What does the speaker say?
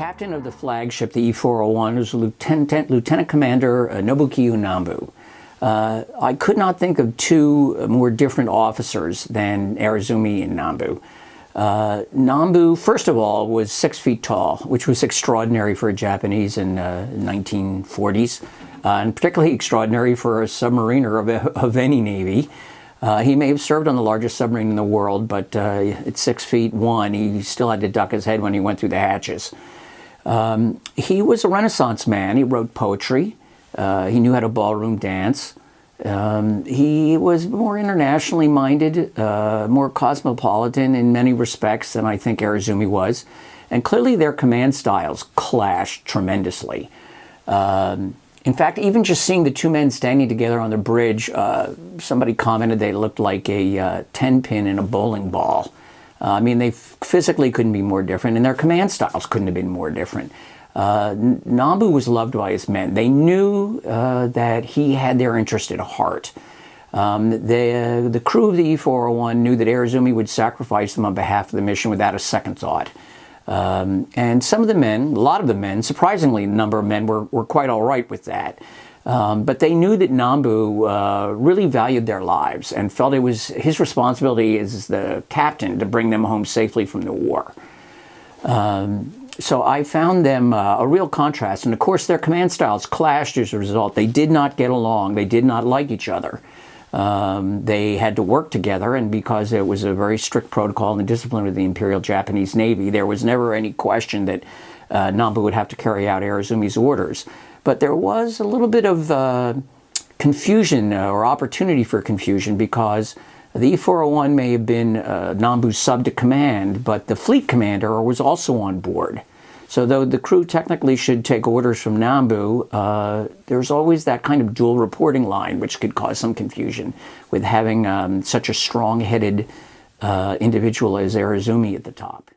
captain of the flagship, the E-401, was Lieutenant Commander Nobukiyu Nambu. I could not think of two more different officers than Arizumi and Nambu. Nambu, first of all, was 6 feet tall, which was extraordinary for a Japanese in 1940s, and particularly extraordinary for a submariner of any navy. He may have served on the largest submarine in the world, but at 6 feet 1, he still had to duck his head when he went through the hatches. He was a Renaissance man. He wrote poetry. He knew how to ballroom dance. He was more internationally minded, more cosmopolitan in many respects than I think Arizumi was. And clearly their command styles clashed tremendously. In fact, even just seeing the two men standing together on the bridge, somebody commented they looked like a 10-pin in a bowling ball. I mean, they physically couldn't be more different, and their command styles couldn't have been more different. Nambu was loved by his men. They knew that he had their interest at heart. The crew of the E-401 knew that Arizumi would sacrifice them on behalf of the mission without a second thought. And some of the men, a lot of the men, surprisingly, a number of men were quite all right with that. But they knew that Nambu really valued their lives and felt it was his responsibility as the captain to bring them home safely from the war. So I found them a real contrast. And of course, their command styles clashed as a result. They did not get along. They did not like each other. They had to work together, and because it was a very strict protocol and discipline of the Imperial Japanese Navy, there was never any question that Nambu would have to carry out Arizumi's orders. But there was a little bit of confusion or opportunity for confusion, because the E-401 may have been Nambu's sub to command, but the fleet commander was also on board. So though the crew technically should take orders from Nambu, there's always that kind of dual reporting line, which could cause some confusion with having such a strong-headed individual as Arizumi at the top.